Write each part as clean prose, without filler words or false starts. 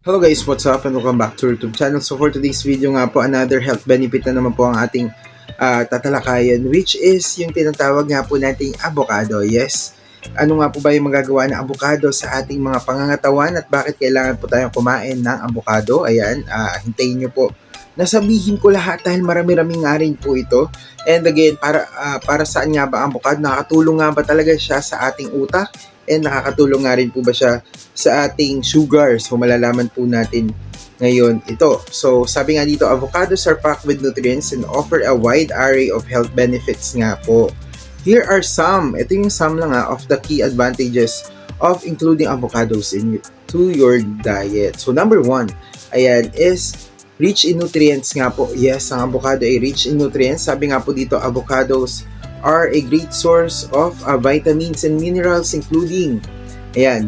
Hello guys, what's up and welcome back to our YouTube channel. So for today's video nga po, another health benefit na naman po ang ating tatalakayan, which is yung tinatawag nga po nating avocado. Yes, ano nga po ba yung magagawa ng avocado sa ating mga pangangatawan at bakit kailangan po tayong kumain ng avocado? Ayan, hintayin nyo po. Nasabihin ko lahat dahil marami-raming nga rin po ito. And again, para saan nga ba ang avocado? Nakatulong nga ba talaga siya sa ating utak? And nakakatulong nga rin po ba siya sa ating sugar? So malalaman po natin ngayon ito. So sabi nga dito, avocados are packed with nutrients and offer a wide array of health benefits nga po. Here are some, ito yung some lang of the key advantages of including avocados into your diet. So number one, ayan, is rich in nutrients nga po. Yes, ang avocado ay rich in nutrients. Sabi nga po dito, avocados are a great source of vitamins and minerals including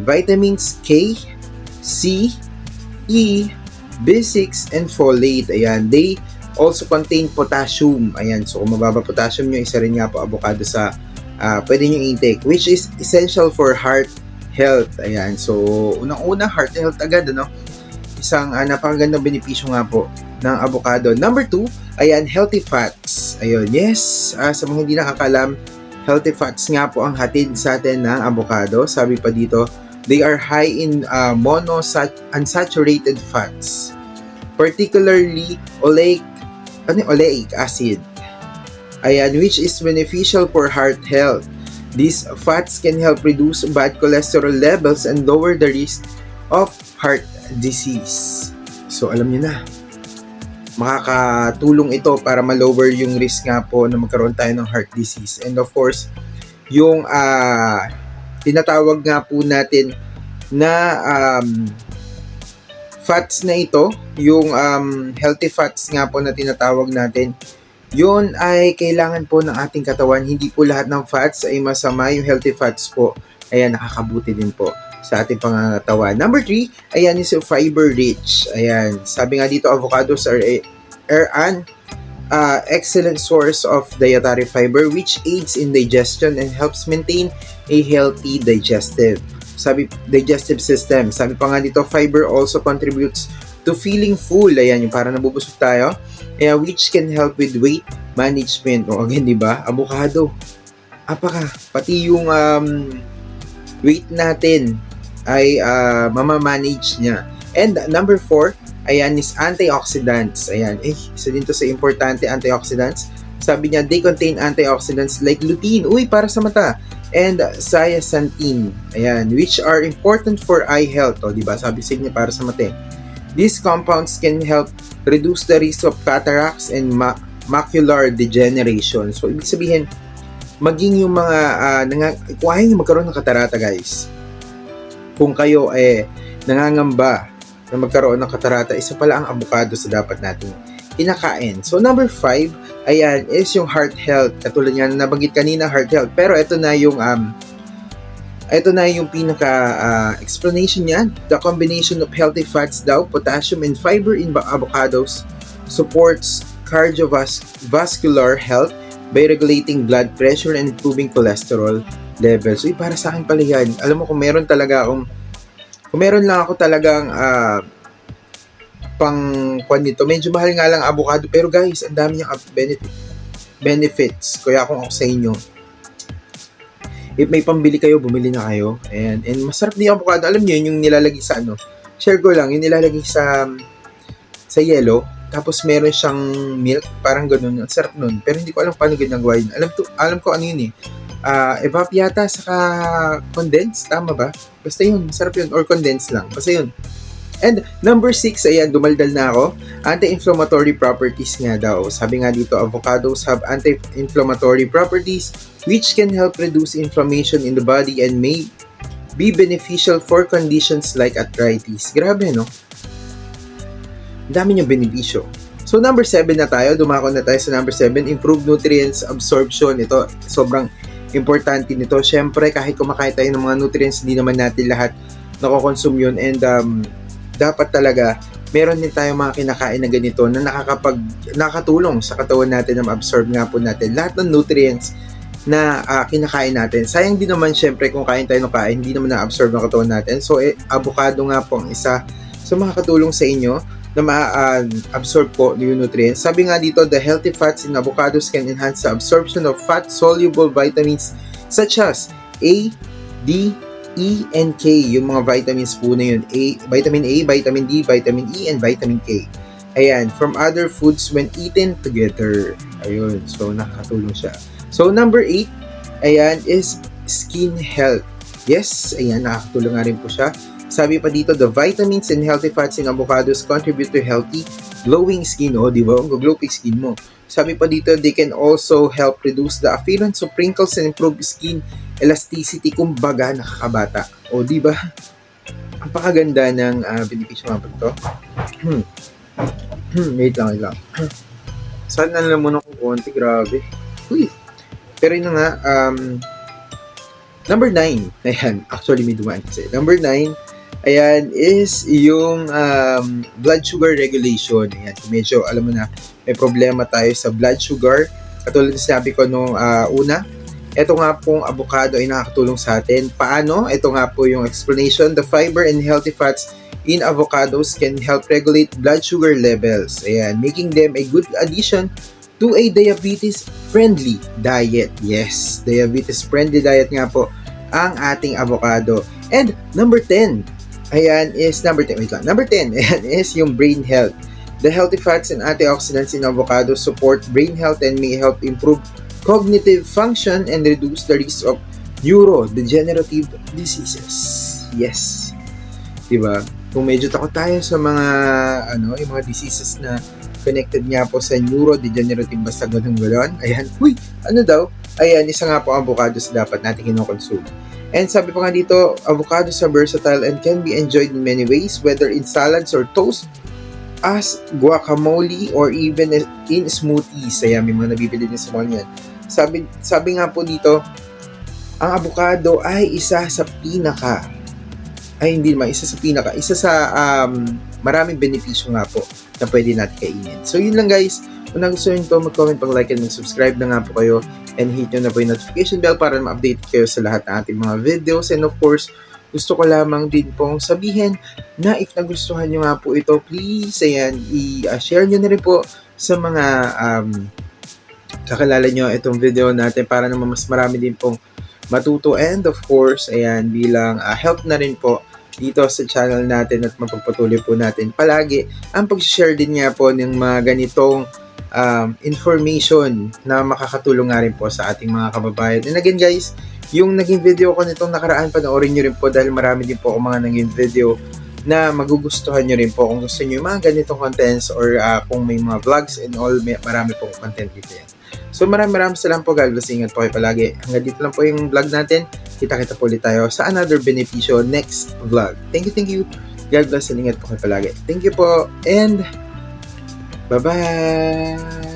vitamins K, C, E, B6, and folate. Ayan, they also contain potassium. Ayan, so kung mababa potassium nyo, isa rin nga po avocado sa pwede nyo intake, which is essential for heart health. Ayan, so unang-una, heart health agad, ano? Isang napakagandang benepisyo nga po ng avocado. Number 2, ayan, healthy fats. Ayun, yes, sa mga hindi nakakalam, healthy fats nga po ang hatid sa atin ng avocado. Sabi pa dito, they are high in unsaturated fats, particularly oleic acid. Ayan, which is beneficial for heart health. These fats can help reduce bad cholesterol levels and lower the risk of heart disease. So alam niyo na, makakatulong ito para ma-lower yung risk nga po na magkaroon tayo ng heart disease. And of course, yung tinatawag nga po natin na fats na ito, yung healthy fats nga po na tinatawag natin, yun ay kailangan po ng ating katawan. Hindi po lahat ng fats ay masama. Yung healthy fats po, ayan, nakakabuti din po sa ating pangangatawan. Number 3, ayan, is fiber rich. Ayan, sabi nga dito, avocados are an excellent source of dietary fiber which aids in digestion and helps maintain a healthy digestive system. Sabi pa nga dito, fiber also contributes to feeling full. Ayan, yung parang nabubusog tayo. Ayan, which can help with weight management. O again, di ba? Avocado. Pati yung weight natin ay mamamanage niya. And number 4, ayan, is antioxidants. Ayan, isa din to sa importante, antioxidants. Sabi niya, they contain antioxidants like lutein, para sa mata, and zeaxanthin, ayan, which are important for eye health. O, diba? Sabi sa niya, para sa mata. These compounds can help reduce the risk of cataracts and macular degeneration. So, ibig sabihin, maging yung mga kuhain yung magkaroon ng katarata, guys. Kung kayo nangangamba na magkaroon ng katarata, isa pala ang avocado sa dapat nating kinakain. So number 5, ayan, is yung heart health. Katulad nga na nabanggit kanina, heart health. Pero ito na yung pinaka explanation niya. The combination of healthy fats daw, potassium and fiber in avocados supports cardiovascular health by regulating blood pressure and improving cholesterol levels. So, para sa akin pala yan. Alam mo, kung meron lang ako talagang pang-kwan nito, medyo mahal nga lang avocado, pero guys, ang dami niyang benefits. Kaya kung ako sa inyo, if may pambili kayo, bumili na kayo. And masarap din yung avocado. Alam niyo, yung nilalagay sa share ko lang, yung nilalagay sa yelo, tapos meron siyang milk, parang ganun. Ang sarap nun. Pero hindi ko alam paano ginagawa yun. Alam ko ano yun evap yata, saka condensed, tama ba? Basta yun, masarap yun. Or condensed lang, basta yun. And number 6, ayan, dumaldal na ako. Anti-inflammatory properties nga daw. Sabi nga dito, avocados have anti-inflammatory properties which can help reduce inflammation in the body and may be beneficial for conditions like arthritis. Grabe, no? Dami niyang benepisyo. So number 7 na tayo, dumako na tayo sa number 7, improved nutrients absorption. Ito, sobrang importante nito. Syempre, kahit kumakain tayo ng mga nutrients, hindi naman natin lahat nakokonsume yun. And dapat talaga, meron din tayo mga kinakain na ganito na nakakatulong sa katawan natin na ma-absorb nga po natin lahat ng nutrients na kinakain natin. Sayang din naman syempre kung kain tayo ng kain, hindi naman na-absorb ng katawan natin. So, avocado nga po ang isa sa So makakatulong sa inyo na ma-absorb po yung nutrients. Sabi nga dito, the healthy fats in avocados can enhance the absorption of fat-soluble vitamins such as A, D, E, and K. Yung mga vitamins po na yun. Vitamin A, vitamin D, vitamin E, and vitamin K. Ayan, from other foods when eaten together. Ayun, so nakakatulong siya. So number 8, ayan, is skin health. Yes, ayan, nakakatulong nga rin po siya. Sabi pa dito, the vitamins and healthy fats in avocados contribute to healthy, glowing skin. O, di ba? Ang glow skin mo. Sabi pa dito, they can also help reduce the appearance of wrinkles and improve skin elasticity. Kumbaga, nakakabata. O, di ba? Ang pakaganda ng benepisyo nga ba ito? Wait lang. Saan na lang muna kung konti? Grabe. Uy. Pero yun na nga, number 9. Ayan, actually may dumaan kasi. Number 9, ayan, is yung blood sugar regulation. Ayan, medyo, alam mo na, may problema tayo sa blood sugar. Katulad na sinabi ko nung una, ito nga pong avocado ay nakakatulong sa atin. Paano? Ito nga po yung explanation. The fiber and healthy fats in avocados can help regulate blood sugar levels. Ayan, making them a good addition to a diabetes-friendly diet. Yes, diabetes-friendly diet nga po ang ating avocado. And number 10, ayan is number 10. Wait lang. Number 10, ayan is yung brain health. The healthy fats and antioxidants in avocado support brain health and may help improve cognitive function and reduce the risk of neurodegenerative diseases. Yes. Diba? Kung medyo takot tayo sa mga yung mga diseases na connected nga po sa neurodegenerative, basta ganun. Ayan. Uy, ano daw? Ayan, isa nga po ang avocados dapat natin kinokonsume. And sabi pa nga dito, avocados are versatile and can be enjoyed in many ways, whether in salads or toast, as guacamole, or even in smoothies. Ayan, may mga nabibili din sa mga yan. Sabi nga po dito, ang avocado ay isa sa maraming benepisyo nga po na pwede natin kainin. So yun lang guys, kung nagustuhan nyo ito, mag-comment, pag-like, and mag-subscribe na nga po kayo, and hit nyo na po yung notification bell para ma-update kayo sa lahat ng ating mga videos. And of course, gusto ko lamang din pong sabihin na if nagustuhan nyo nga po ito, please, ayan, i-share nyo na rin po sa mga kakilala nyo itong video natin para naman mas marami din pong matuto. And of course, ayan, bilang help na rin po dito sa channel natin at mapagpatuloy po natin palagi ang pag-share din nga po ng mga ganitong information na makakatulong nga rin po sa ating mga kababayan. And again guys, yung naging video ko nitong nakaraan, panoorin nyo rin po dahil marami din po ako mga naging video na magugustuhan nyo rin po kung gusto nyo yung mga ganitong contents or kung may mga vlogs and all, marami pong content dito yan. So maraming salamat po, God bless, ingat po kayo palagi. Hanggang dito lang po yung vlog natin. Kita-kita po ulit tayo sa another benepisyo next vlog. Thank you. God bless and ingat po kayo palagi. Thank you po and bye-bye!